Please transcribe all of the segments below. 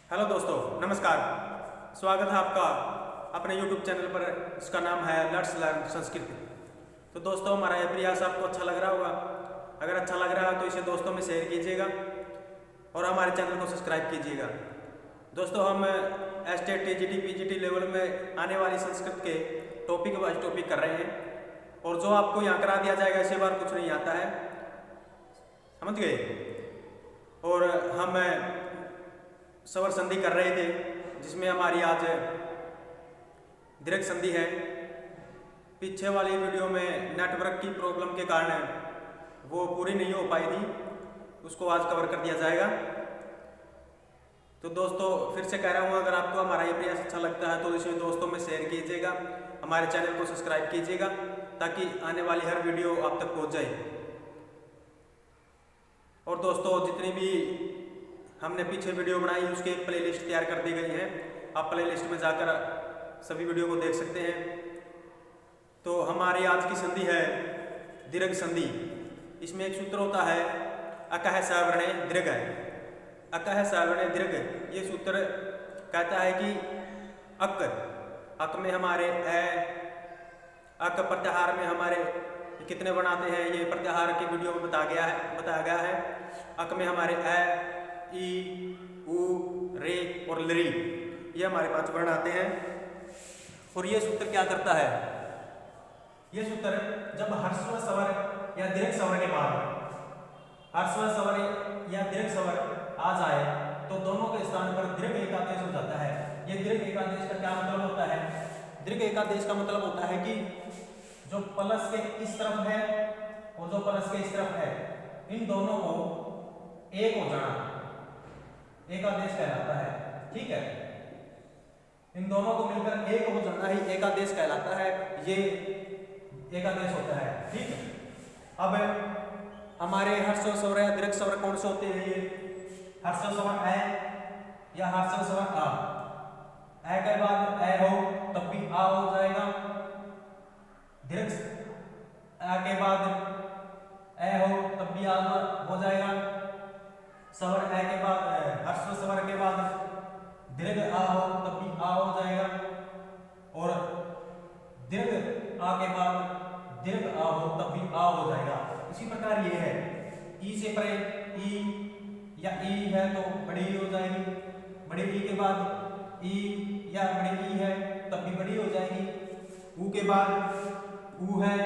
Hello दोस्तों, नमस्कार। स्वागत है आपका अपने YouTube चैनल पर, जिसका नाम है लेट्स लर्न संस्कृत। तो दोस्तों, हमारा ये प्रयास आपको अच्छा लग रहा होगा। अगर अच्छा लग रहा है तो इसे दोस्तों में शेयर कीजिएगा और हमारे चैनल को सब्सक्राइब कीजिएगा। दोस्तों, हम एसटेट TGT PGT लेवल में आने वाली संस्कृत के टॉपिक वाइज टॉपिक कर रहे हैं, और जो आपको यहाँ करा दिया जाएगा इसी बार कुछ नहीं आता है, समझ गए। और हम स्वर संधि कर रहे थे, जिसमें हमारी आज दीर्घ संधि है। पीछे वाली वीडियो में नेटवर्क की प्रॉब्लम के कारण वो पूरी नहीं हो पाई थी, उसको आज कवर कर दिया जाएगा। तो दोस्तों, फिर से कह रहा हूँ, अगर आपको हमारा ये प्रयास अच्छा लगता है तो इसे दोस्तों में शेयर कीजिएगा, हमारे चैनल को सब्सक्राइब कीजिएगा, ताकि आने वाली हर वीडियो आप तक पहुँच जाए। और दोस्तों, जितनी भी हमने पीछे वीडियो बनाई उसकी एक प्लेलिस्ट तैयार कर दी गई है, आप प्लेलिस्ट में जाकर सभी वीडियो को देख सकते हैं। तो हमारी आज की संधि है दीर्घ संधि। इसमें एक सूत्र होता है अकह सवर्णे दीर्घ। अकह सवर्णे दीर्घ, ये सूत्र कहता है कि अक में हमारे अक प्रत्याहार में हमारे कितने बनाते हैं, ये प्रत्याहार की वीडियो में बताया गया है। अक में हमारे ई, उ, रे और लरी, ये हमारे 5 वर्ण आते हैं। और ये सूत्र क्या करता है, ये सूत्र जब ह्रस्व स्वर या दीर्घ स्वर के बाद ह्रस्व स्वर या दीर्घ स्वर आ जाए तो दोनों के स्थान पर दीर्घ एकादेश हो जाता है। ये दीर्घ एकादेश का क्या मतलब होता है? दीर्घ एकादेश का मतलब होता है कि जो प्लस के इस तरफ है और जो प्लस के इस तरफ है, इन दोनों को एक हो जाना एकादेश कहलाता है। ठीक है, इन दोनों को मिलकर एक हो जाना ही एकादेश कहलाता है, ये एकादेश होता है। ठीक है, अब हमारे ह्रस्व स्वर या दीर्घ स्वर कौन से होते हैं? ये ह्रस्व स्वर ए या ह्रस्व स्वर आ। ए के बाद ए हो तब भी आ हो जाएगा। दीर्घ आ के बाद ए हो तब भी आ हो जाएगा। स्वर ए के बाद ह्रस्व स्वर के बाद दीर्घ आ हो तब भी आ हो जाएगा। और दीर्घ आ के बाद दीर्घ आ हो तब भी आ हो जाएगा। इसी प्रकार ये है, ई से परे ई या ई है तो बड़ी ई हो जाएगी। बड़ी ई के बाद ई या बड़ी ई है तब भी बड़ी हो जाएगी। ऊ के बाद ऊ है,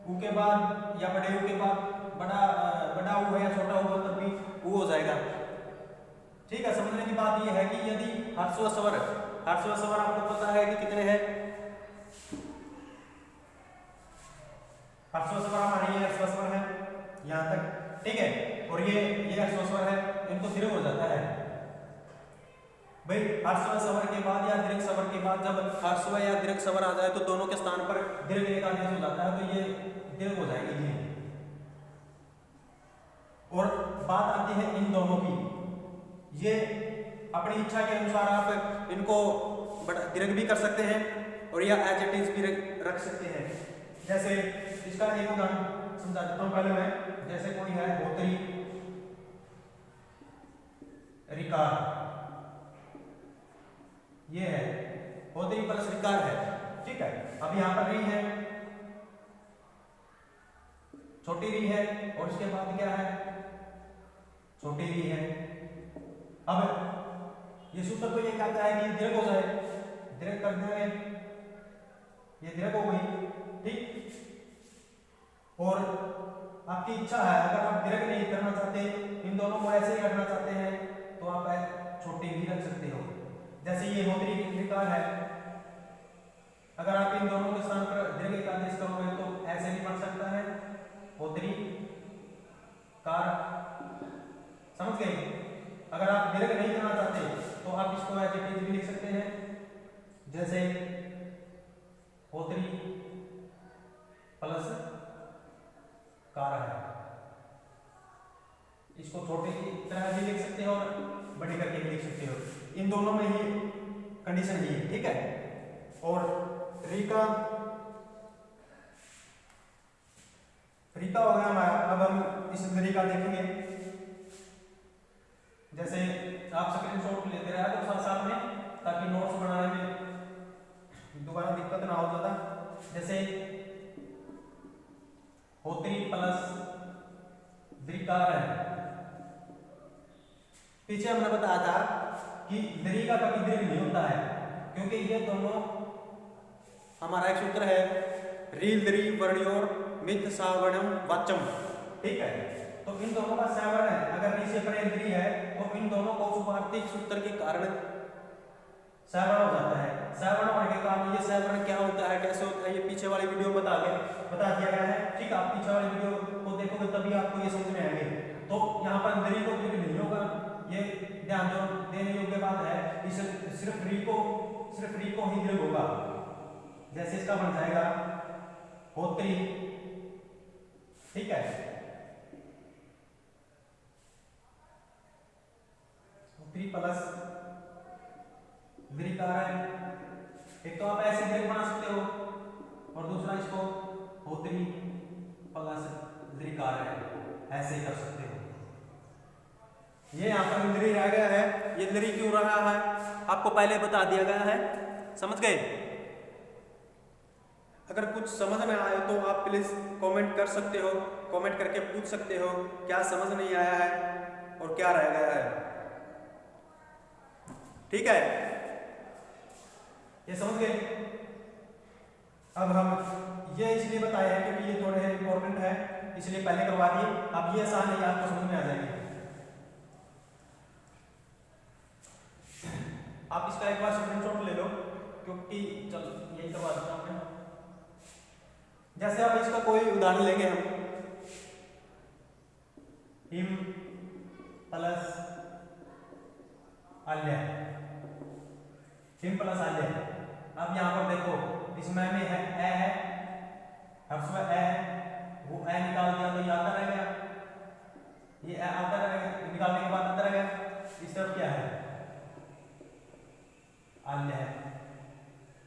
ऊ के बाद या बड़े ऊ के बाद बड़ा ऊ है या छोटा ऊ तब भी ऊ हो जाएगा। ठीक है, समझने की बात यह है कि यदि ह्रस्व स्वर आपको पता है कि कितने हैं? ह्रस्व स्वर हमारे ये ह्रस्व स्वर है यहाँ तक। ठीक है, और ये ह्रस्व स्वर है, इनको दीर्घ हो जाता है भाई। ह्रस्व स्वर के बाद या दीर्घ स्वर के बाद जब ह्रस्व या दीर्घ स्वर आ जाए तो दोनों के स्थान पर दीर्घ एकादेश हो जाता है, तो ये दीर्घ हो जाएगी ये। और बात आती है इन दोनों की, ये अपनी इच्छा के अनुसार आप इनको दीर्घ भी कर सकते हैं और या एज इट इज भी रख सकते हैं। जैसे इसका एक उदाहरण समझा देता हूं पहले मैं। जैसे कोई है होतरी रिकार, ये है होतरी प्लस रिकार है। ठीक है, अब यहां पर री है, छोटी री है, और इसके बाद क्या है? छोटी री है। अब ये सूत्र तो ये कहता है कि दीर्घ हो जाए, दीर्घ कर देंगे, ये दीर्घ हो गई। ठीक, और आपकी इच्छा है, अगर आप दीर्घ नहीं करना चाहते, इन दोनों को ऐसे ही रखना चाहते हैं, तो आप छोटी भी रख सकते हो। जैसे ये होतरी रिकार है, अगर आप इन दोनों के स्थान पर दीर्घ एकादेश करोगे तो ऐसे भी बन सकता है, होतरी कार। समझ गए? अगर आप दीर्घ नहीं करना चाहते तो आप इसको एज इट इज भी लिख सकते हैं। जैसे होतरी प्लस कार है, इसको छोटे की तरह भी लिख सकते हो और बड़ी करके भी लिख सकते हो। इन दोनों में ही कंडीशन ही है। ठीक है, और रीका हो गया हमारा। अब हम इस रीका देखेंगे। जैसे आप स्क्रीनशॉट लेते रहा तो साथ साथ में, ताकि नोट्स बनाने में दोबारा दिक्कत ना हो ज़्यादा। जैसे होत्री प्लस द्विकार है, पीछे हमने बताया था कि द्रि का कभी दीर्घ नहीं होता है, क्योंकि ये दोनों हमारा एक सूत्र है रील द्रि वर्णयोर मिथ सावर्णम वाचम, ठीक है। तो इन दोनों का सावर्ण है, अगर नीचे परे द्रि है तो इन दोनों को सुभार्थिक सूत्र के कारण सावर्ण हो जाता है। सावर्ण होने के कारण ये सावर्ण क्या होता है, कैसे होता है, ये पीछे वाली वीडियो में बता दिया गया है, ठीक है। आप पीछे वाली वीडियो को देखोगे तभी आपको ये समझ में आएंगे। तो यहाँ पर द्रि को दीर्घ नहीं होगा, ये ध्यान जो देने योग्य बात है। इस सिर्फ री को ही दीर्घ होगा। जैसे इसका बन जाएगा होत्री, ठीक है, होत्री प्लस द्विकार है। एक तो आप ऐसे दीर्घ बना सकते हो और दूसरा इसको होत्री प्लस द्विकार है, ऐसे ही कर सकते हो। ये यहाँ पर द्रि रह गया है, ये द्रि क्यों रहा है आपको पहले बता दिया गया है, समझ गए। अगर कुछ समझ में आए तो आप प्लीज कमेंट कर सकते हो, कमेंट करके पूछ सकते हो क्या समझ नहीं आया है और क्या रह गया है, ठीक है। ये समझ गए। अब हम ये इसलिए बताए हैं क्योंकि ये थोड़े इंपॉर्टेंट है, इसलिए पहले करवा दिए। अब ये आसान है, आपको समझ में आ जाएंगे। आप इसका एक बार स्क्रीनशॉट ले लो, क्योंकि चल यही करवा देता हूं मैं। जैसे अब इसका कोई उदाहरण लेंगे हम, हिम प्लस आल्य, हिम प्लस आल्य। अब यहाँ पर देखो इसमें में है ए है, हर्ष में ए है, वो ए निकाल दिया तो ये आता रह गया, ये ए आता रह गया, निकालने के बाद आता रह गया। इस तरफ क्या है, आल्य है,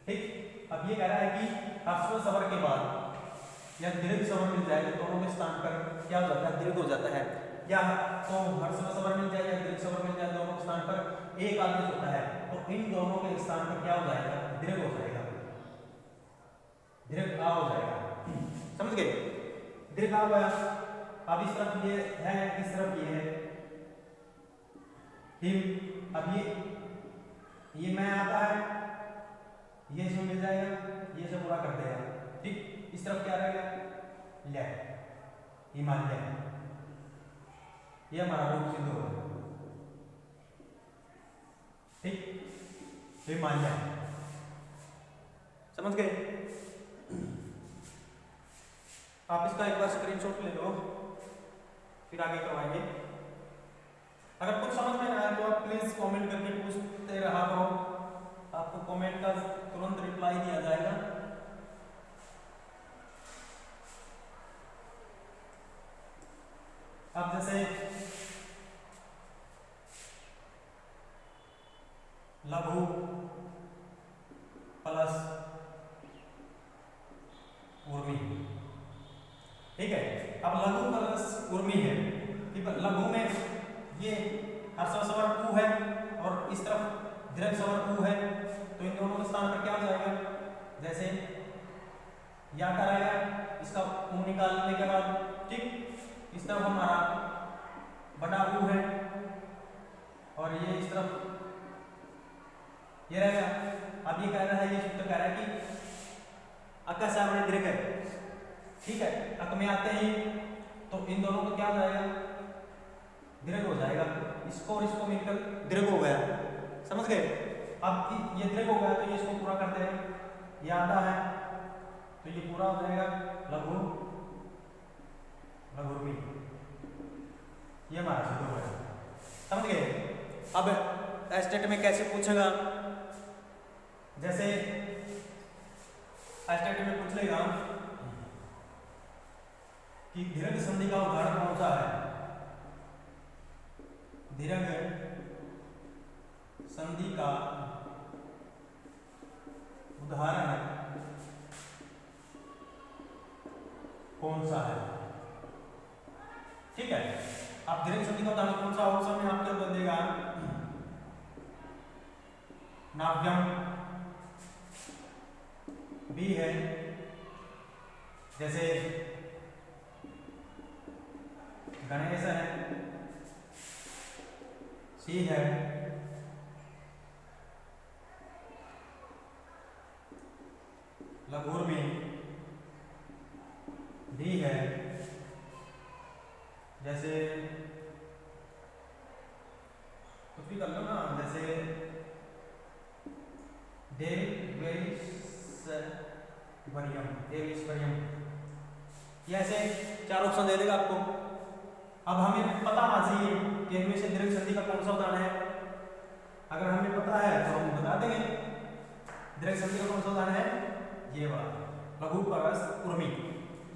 ठीक। अब ये कह रहा है कि हर्ष स्वर के बाद या दीर्घ स्वर मिल जाए तो दोनों के स्थान पर क्या हो जाता है, दीर्घ हो जाता है। या तो हर्ष स्वर मिल जाए या दीर्घ स्वर मिल जाए, दोनों के स्थान पर एक आदेश होता है, तो इन दोनों के स्थान पर क्या हो जाएगा, दीर्घ हो जाएगा, दीर्घ आ हो जाएगा, समझ गए। दीर्घ आ गया। अब इस तरफ ये है, इस तरफ ये है हिम। अब ये मैं आता है, ये इसमें मिल जाएगा, ये सब पूरा कर देगा, ठीक। इस तरफ क्या रहेगा, ल्या, हिमालय, ये हमारा रूप सिद्ध होगा, ठीक, हिमालय, समझ गए। आप इसका एक बार स्क्रीनशॉट ले लो, फिर आगे करवाएंगे। अगर कुछ समझ में ना आए तो आप प्लीज कमेंट करके पूछते रहा करो, आपको कमेंट का तुरंत रिप्लाई दिया जाएगा। अब जैसे लघु प्लस उर्मी, ठीक है। अब लघु प्लस उर्मी है, ठीक है। लघु में ये हर्ष स्वर कु है और इस तरफ दीर्घ स्वर उ है, तो इन दोनों के स्थान पर क्या हो जाएगा, जैसे या कराएगा इसका उ निकालने के बाद, ठीक। इस तरफ हमारा बड़ा उ है और ये इस तरफ ये रहेगा। अब ये कह रहा है, ये सूत्र कह रहा है कि अका सावर्ण दीर्घ है, ठीक है। अक में आते ही तो इन दोनों को क्या हो जाएगा, दीर्घ हो जाएगा, इसको और इसको मिलकर दीर्घ हो गया, समझ गए। अब ये दीर्घ हो गया तो ये इसको पूरा करते हैं, ये आता है तो ये पूरा हो जाएगा लघु लघुर्मी, ये हमारा सिद्ध हो गया, समझ गए। अब एस्टेट में कैसे पूछेगा, जैसे एस्टेट में पूछ लेगा कि दीर्घ संधि का उदाहरण कौन सा है, दीर्घ संधि का उदाहरण कौन सा है, ठीक है। अब दीर्घ संधि का उदाहरण कौन सा ऑप्शन में आपके अंदर देगा? नाव्यम बी है, जैसे गणेश है, सी है, लघुर्मी, डी है, जैसे कुछ भी कर लो ना, जैसे देवीश्वरियम, ये ऐसे 4 ऑप्शन दे देगा आपको। अब हमें पता होना चाहिए कि इनमें से दीर्घ संधि का कौन सा उदाहरण है। अगर हमें पता है तो हम बता देंगे दीर्घ संधि का कौन सा उदाहरण है, ये वाला लघु परस उर्मी।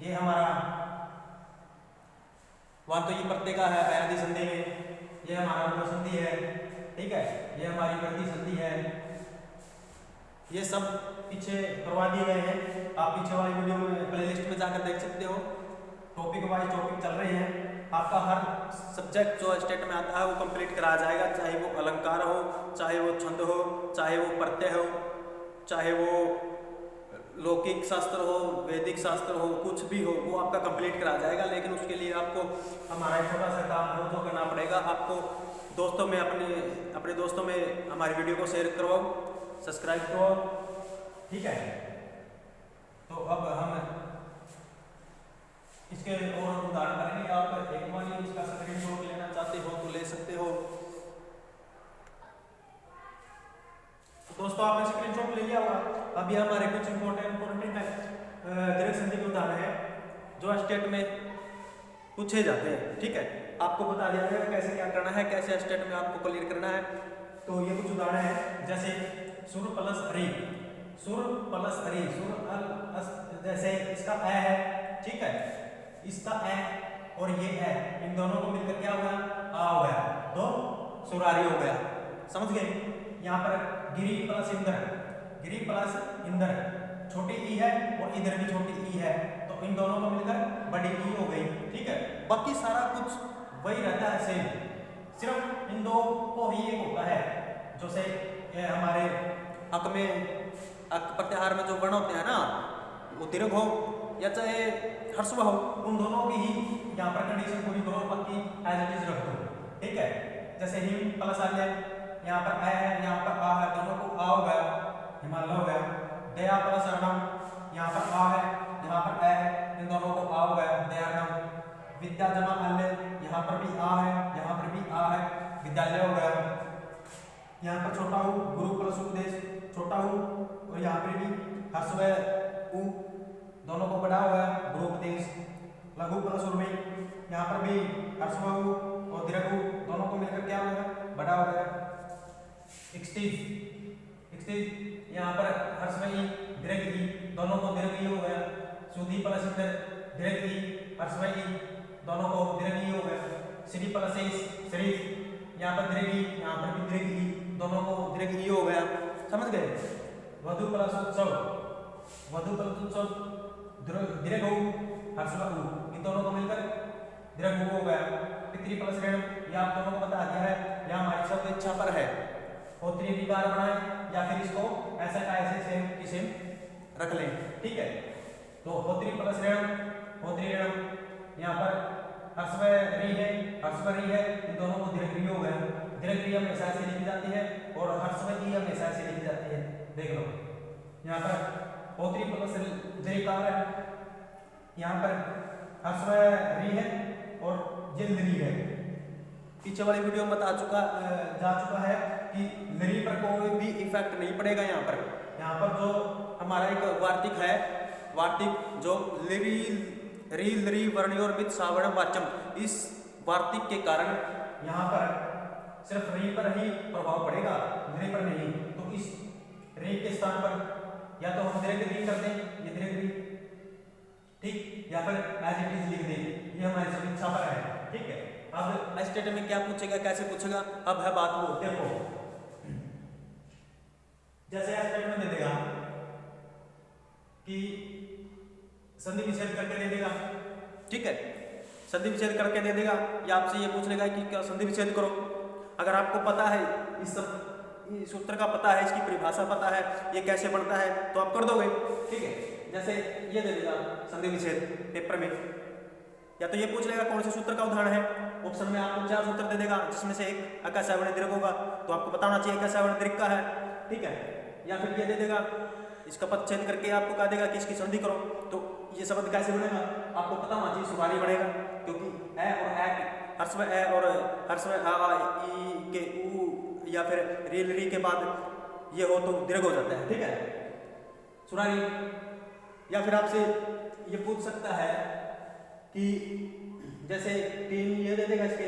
ये हमारा वहां तो ये प्रत्यय का है अयादि संधि में, ये हमारा उर्ध्व संधि है, ठीक है, ये हमारी वृद्धि संधि है। ये सब पीछे करवा दिए गए हैं, आप पीछे वाली वीडियो में प्लेलिस्ट में जाकर देख सकते हो। टॉपिक वाइज टॉपिक चल रहे हैं, आपका हर सब्जेक्ट जो स्टेट में आता है वो कंप्लीट कराया जाएगा, चाहे वो अलंकार हो, चाहे वो छंद हो, चाहे वो प्रत्यय हो, चाहे वो लौकिक शास्त्र हो, वैदिक शास्त्र हो, कुछ भी हो, वो आपका कंप्लीट कराया जाएगा। लेकिन उसके लिए आपको हमारा एक छोटा सा काम है जो करना पड़ेगा। आपको दोस्तों में अपने दोस्तों में हमारी वीडियो को शेयर करवाओ, सब्सक्राइब करो, ठीक है। तो अब हम इसके और उदाहरण करेंगे। आप एक बार इसका स्क्रीनशॉट लेना चाहते हो तो ले सकते हो। तो दोस्तों आपने स्क्रीनशॉट ले लिया होगा। अभी हमारे कुछ इंपॉर्टेंट दीर्घ संधि के उदाहरण है जो स्टेट में पूछे जाते हैं, ठीक है। आपको बता दिया जाएगा कैसे क्या करना है, कैसे स्टेट में आपको क्लियर करना है। तो ये कुछ उदाहरण है, जैसे सुर प्लस अरी, सुर प्लस अरी, सुर अल जैसे इसका ए है, ठीक है, इसका ए और ये ए, इन दोनों को मिलकर क्या हुआ, आ हो गया, तो सुरारी हो गया, समझ गए। यहाँ पर गिरी प्लस इंद्र, गिरी प्लस इंद्र, छोटी ई है और इधर भी छोटी ई है, तो इन दोनों को मिलकर बड़ी ई हो गई, ठीक है। बाकी सारा कुछ वही रहता है सेम, सिर्फ इन दो को ही एक होता है। जैसे हमारे अक में अक प्रत्याहार में जो वर्ण होते हैं ना, वो दीर्घ हो या चाहे ह्रस्व हो, उन दोनों की ही यहाँ पर कंडीशन पूरी करो, बाकी एज इट इज रख दो, ठीक है। जैसे हिम प्लस आर्य, यहाँ पर ए है, यहाँ पर आ है, दोनों को आ हो गया, हिमालय हो गया। दया प्लस अर्णम, यहाँ पर आ है, यहाँ पर ए है, इन दोनों को आ हो गया, दयार्णम। विद्या जमा आल्य, यहाँ पर भी आ है, यहाँ पर भी आ है, विद्यालय हो गया। यहाँ पर छोटा हूँ, गुरु प्लस उपदेश, छोटा हूँ, और यहाँ पर भी ह्रस्व उ, दोनों को बड़ा हो गया, गुरुपदेश। लघु प्लस उर्मी, यहाँ पर भी ह्रस्व उ और दीर्घ उ, दोनों को मिलकर क्या हो गया, बड़ा हो गया। एक्सटीज, यहाँ पर ह्रस्व ई, दीर्घ ई, दोनों को दीर्घ ई हो गया। सुधी प्लस इंद्र, दीर्घ ई, ह्रस्व ई, दोनों को दीर्घ ई हो गया। श्री प्लस श्री, यहाँ पर दीर्घ ई, यहाँ पर भी दीर्घ ई, दोनों को दीर्घ ई हो गया, समझ गए। वधु प्लस उत्सव, वधु प्लस उत्सव, दीर्घ उ, ह्रस्व उ, इन दोनों को मिलकर दीर्घ उ हो गया। पितृ प्लस ऋण, ये आप दोनों को बता दिया है, यह हमारी सब इच्छा पर है। होत्री विकार बनाए या फिर इसको ऐसा का ऐसे सेम की सेम रख लें, ठीक है। तो होत्री प्लस ऋण, होत्री ऋण, यहाँ पर ह्रस्व री है, ह्रस्व री है, इन दोनों को दीर्घ री हो गया। दीर्घ री हमेशा ऐसे लिखी जाती है और ह्रस्व ई हमेशा ऐसे लिखी जाती है, देख लो। यहाँ पर होत्री प्लस दीर्घकार है, यहाँ पर ह्रस्व री है और ये री है। पीछे वाली वीडियो में जा चुका है कि लरी पर कोई भी इफेक्ट नहीं पड़ेगा। यहाँ पर जो हमारा एक वार्तिक है, वार्तिक जो लरी री लरी वर्णी और मित सावर्ण वाचम, इस वार्तिक के कारण यहाँ पर सिर्फ री पर ही प्रभाव पड़ेगा, लरी पर नहीं। तो इस री के स्थान पर या तो हम दीर्घ री कर दें, ये दीर्घ री, ठीक, या फिर एज इट इज लिख दें, ये हमारी सब इच्छा पर है, ठीक है। अब स्टेट में क्या पूछेगा, कैसे पूछेगा, अब है बात वो, देखो जैसे स्टेट में दे देगा कि संधि विच्छेद करके दे देगा, ठीक है। संधि विच्छेद करके दे देगा, या आपसे ये पूछ लेगा कि क्या संधि विच्छेद करो। अगर आपको पता है इस सूत्र का पता है, इसकी परिभाषा पता है, ये कैसे बनता है, तो आप कर दोगे। ठीक है, जैसे ये दे देगा संधि विच्छेद पेपर में, या तो ये पूछ लेगा कौन से सूत्र का उदाहरण है। ऑप्शन में आपको 4 सूत्र दे देगा, जिसमें से एक आकाश आवरण दीर्घ होगा, तो आपको पता होना चाहिए आकाश आवरण दीर्घ का है। ठीक है, या फिर ये दे देगा इसका पद छेद करके आपको कह देगा कि इसकी संधि करो, तो ये शब्द कैसे बनेगा आपको पता होना चाहिए, सुरारी बनेगा, क्योंकि ए और ए हर्स्व ए और हर्स्व आ ई के ऊ या फिर रील री के बाद ये हो तो दीर्घ हो जाता है। ठीक है, सुरारी। या फिर आपसे ये पूछ सकता है कि जैसे 3 ये दे देगा, इसके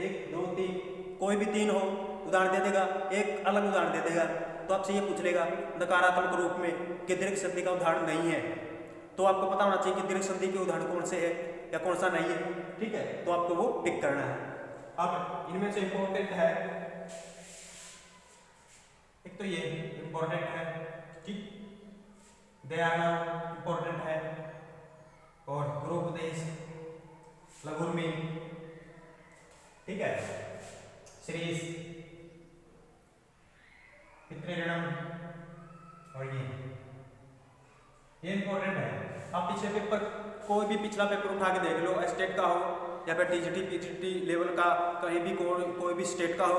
1 2 3 कोई भी 3 हो उदाहरण दे देगा, एक अलग उदाहरण दे देगा, तो आपसे ये पूछ लेगा नकारात्मक रूप में कि दीर्घ संधि का उदाहरण नहीं है, तो आपको पता होना चाहिए कि दीर्घ संधि के उदाहरण कौन से है या कौन सा नहीं है। ठीक है, तो आपको वो टिक करना है। अब इनमें से इंपॉर्टेंट है, एक तो ये इंपॉर्टेंट है, ठीक, दयाना इंपॉर्टेंट है, और गृहोपदेश, लघुर्मी, ठीक है, श्रीष, पितृऋणम, और ये इंपॉर्टेंट है। आप पिछले पेपर कोई भी पिछला पेपर उठा के देख लो, स्टेट का हो या फिर टीजीटी पीजीटी लेवल का, कहीं भी कोई भी स्टेट का हो,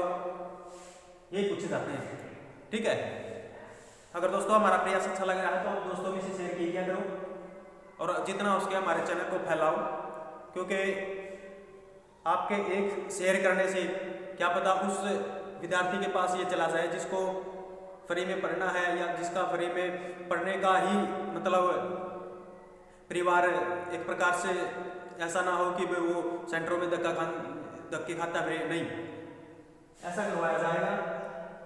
यही पूछे जाते हैं। ठीक है, अगर दोस्तों हमारा प्रयास अच्छा लग रहा है तो आप दोस्तों में से शेयर किया करो, और जितना हो सके हमारे चैनल को फैलाओ, क्योंकि आपके एक शेयर करने से क्या पता उस विद्यार्थी के पास ये चला जाए जिसको फ्री में पढ़ना है, या जिसका फ्री में पढ़ने का ही मतलब परिवार एक प्रकार से ऐसा ना हो कि वो सेंटरों में धक्के खाता फिर नहीं, ऐसा करवाया जाएगा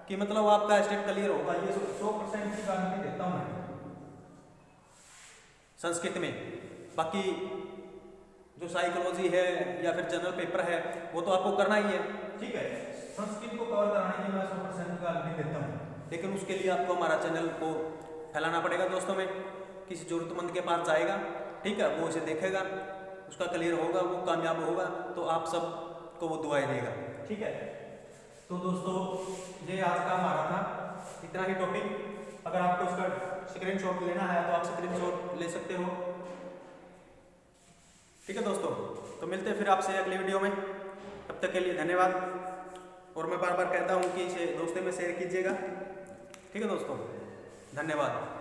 कि मतलब आपका स्टेट क्लियर होगा। ये 100% की गारंटी देता हूँ मैं संस्कृत में। बाकी जो साइकोलॉजी है या फिर जनरल पेपर है वो तो आपको करना ही है। ठीक है, संस्कृत को कवर कराने की मैं 100% गारंटी देता हूँ, लेकिन उसके लिए आपको हमारा चैनल को फैलाना पड़ेगा दोस्तों में, किसी जरूरतमंद के पास जाएगा, ठीक है, वो उसे देखेगा, उसका क्लियर होगा, वो कामयाब होगा, तो आप सबको वो दुआएं देगा। ठीक है, तो दोस्तों ये आज का हमारा था, इतना ही टॉपिक। अगर आपको उसका स्क्रीनशॉट लेना है तो आप स्क्रीनशॉट ले सकते हो। ठीक है दोस्तों, तो मिलते हैं फिर आपसे अगली वीडियो में, तब तक के लिए धन्यवाद। और मैं बार बार कहता हूँ कि इसे दोस्तों में शेयर कीजिएगा। ठीक है दोस्तों, धन्यवाद।